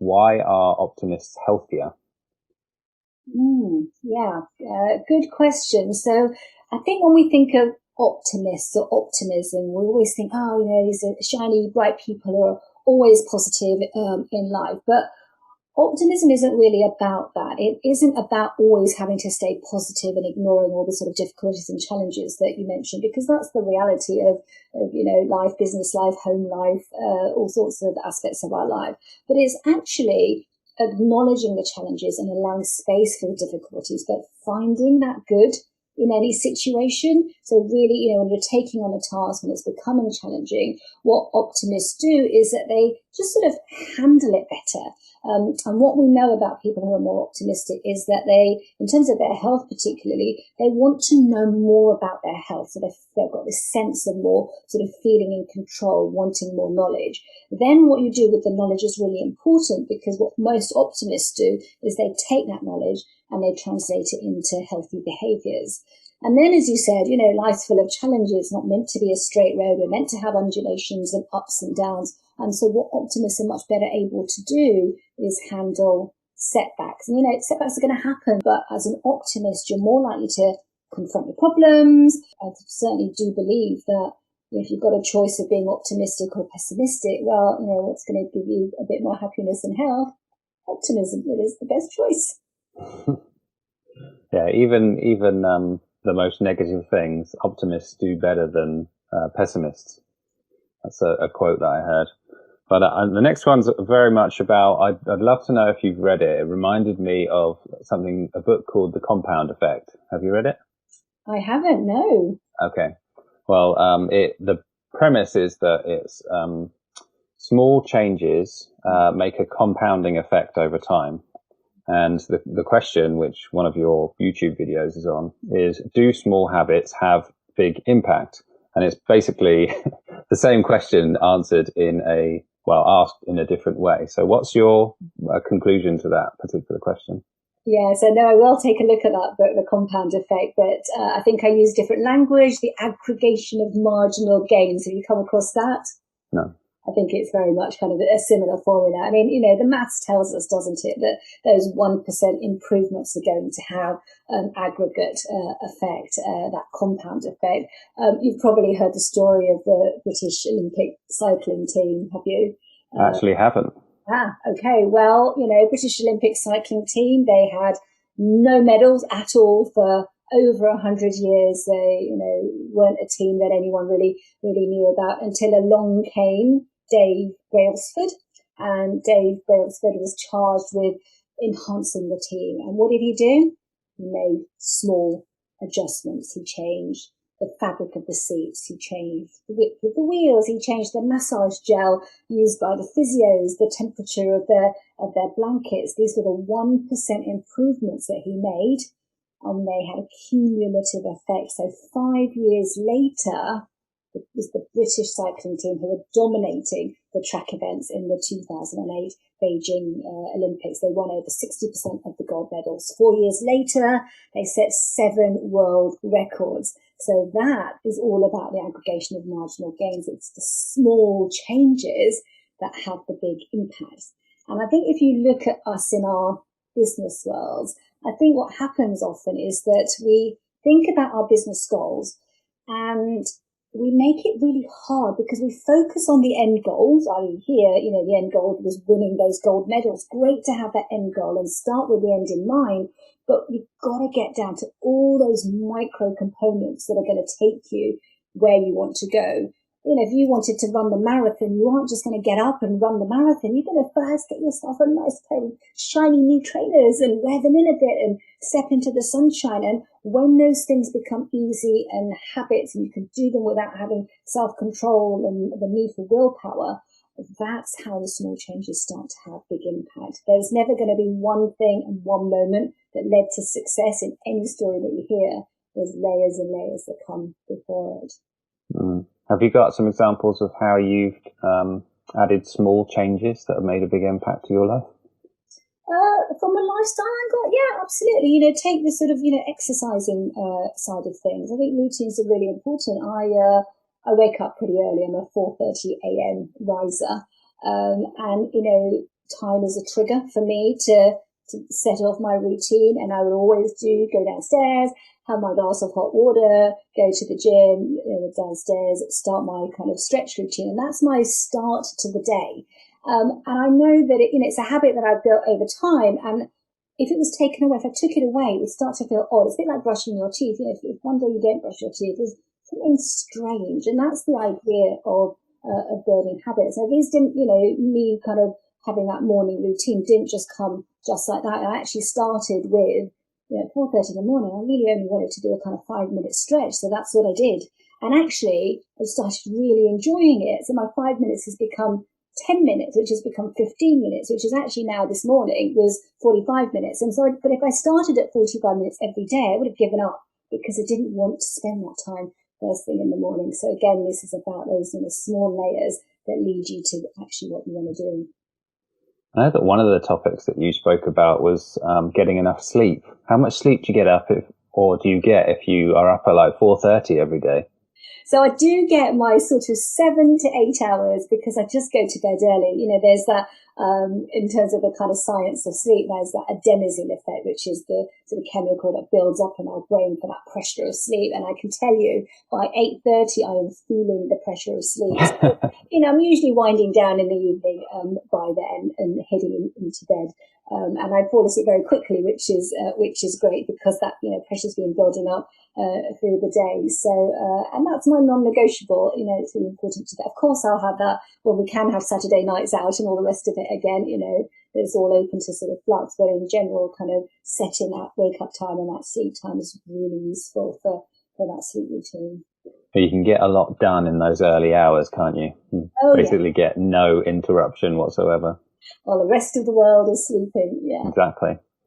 why are optimists healthier? Good question. So I think when we think of optimists or optimism, we always think, these are shiny, bright people who are always positive in life. But optimism isn't really about that. It isn't about always having to stay positive and ignoring all the sort of difficulties and challenges that you mentioned, because that's the reality of life, business life, home life, all sorts of aspects of our life. But it's actually acknowledging the challenges and allowing space for the difficulties, but finding that good in any situation. So really, when you're taking on a task and it's becoming challenging, what optimists do is that they just sort of handle it better. And what we know about people who are more optimistic is that they, in terms of their health particularly, they want to know more about their health. So they've got this sense of more sort of feeling in control, wanting more knowledge. Then what you do with the knowledge is really important, because what most optimists do is they take that knowledge and they translate it into healthy behaviors. And then, as you said, life's full of challenges, not meant to be a straight road. We're meant to have undulations and ups and downs. And so what optimists are much better able to do is handle setbacks. And, setbacks are going to happen, but as an optimist, you're more likely to confront the problems. I certainly do believe that if you've got a choice of being optimistic or pessimistic, well, what's going to give you a bit more happiness and health? Optimism is the best choice. Yeah, even the most negative things, optimists do better than pessimists. That's a quote that I heard. But the next one's very much about, I'd love to know if you've read it. It reminded me of a book called The Compound Effect. Have you read it? I haven't, no. Okay. Well, the premise is that it's small changes make a compounding effect over time. And the question, which one of your YouTube videos is on, is, do small habits have big impact? And it's basically the same question answered asked in a different way. So what's your conclusion to that particular question? Yeah, so no, I will take a look at that book, The Compound Effect, but I think I use different language, the aggregation of marginal gains. Have you come across that? No. I think it's very much kind of a similar formula. I mean, the maths tells us, doesn't it, that those 1% improvements are going to have an aggregate effect, that compound effect. You've probably heard the story of the British Olympic cycling team, have you? I actually haven't. Okay. Well, British Olympic cycling team, they had no medals at all for over 100 years. They, weren't a team that anyone really knew about until along came Dave Brailsford. And Dave Brailsford was charged with enhancing the team. And what did he do? He made small adjustments. He changed the fabric of the seats. He changed the width of the wheels. He changed the massage gel used by the physios, the temperature of their blankets. These were the 1% improvements that he made, and they had a cumulative effect. So 5 years later, it was the British cycling team who were dominating the track events in the 2008 Beijing Olympics. They won over 60% of the gold medals. 4 years later, they set 7 world records. So that is all about the aggregation of marginal gains. It's the small changes that have the big impact. And I think if you look at us in our business worlds, I think what happens often is that we think about our business goals and we make it really hard because we focus on the end goals. I mean, here, the end goal was winning those gold medals. Great to have that end goal and start with the end in mind, but you've got to get down to all those micro components that are going to take you where you want to go. If you wanted to run the marathon, you aren't just going to get up and run the marathon. You're going to first get yourself a nice pair of shiny new trainers and wear them in a bit and step into the sunshine. And when those things become easy and habits and you can do them without having self-control and the need for willpower, that's how the small changes start to have big impact. There's never going to be one thing and one moment that led to success in any story that you hear. There's layers and layers that come before it. Have you got some examples of how you've added small changes that have made a big impact to your life? From a lifestyle angle, yeah, absolutely. Take the sort of, exercising side of things. I think routines are really important. I wake up pretty early. I'm a 4:30 a.m. riser. And, time as a trigger for me to set off my routine. And I would always go downstairs, have my glass of hot water, go to the gym, downstairs, start my kind of stretch routine. And that's my start to the day. And I know that it's a habit that I've built over time. And if it was taken away, if I took it away, it would start to feel odd. It's a bit like brushing your teeth. If one day you don't brush your teeth, there's something strange. And that's the idea of building habits. Now, these didn't, me kind of having that morning routine didn't just come just like that. I actually started with, 4:30 in the morning. I really only wanted to do a kind of 5-minute stretch. So that's what I did. And actually, I started really enjoying it. So my 5 minutes has become 10 minutes, which has become 15 minutes, which is actually now this morning was 45 minutes. And so, but if I started at 45 minutes every day, I would have given up because I didn't want to spend that time first thing in the morning. So again, this is about those small layers that lead you to actually what you want to do. I know that one of the topics that you spoke about was getting enough sleep. How much sleep do you get do you get if you are up at like 4:30 every day? So I do get my sort of 7 to 8 hours because I just go to bed early. There's that, in terms of the kind of science of sleep, there's that adenosine effect, which is the sort of chemical that builds up in our brain for that pressure of sleep. And I can tell you by 8:30, I am feeling the pressure of sleep. So, I'm usually winding down in the evening by then and heading into bed. And I fall asleep very quickly, which is great because that, pressure's been building up through the day. So, and that's my non-negotiable. It's really important to that. Of course, I'll have that. Well, we can have Saturday nights out and all the rest of it again. It's all open to sort of flux, but in general, kind of setting that wake-up time and that sleep time is really useful for that sleep routine. You can get a lot done in those early hours, can't you? Basically get no interruption whatsoever. While the rest of the world is sleeping, yeah. Exactly.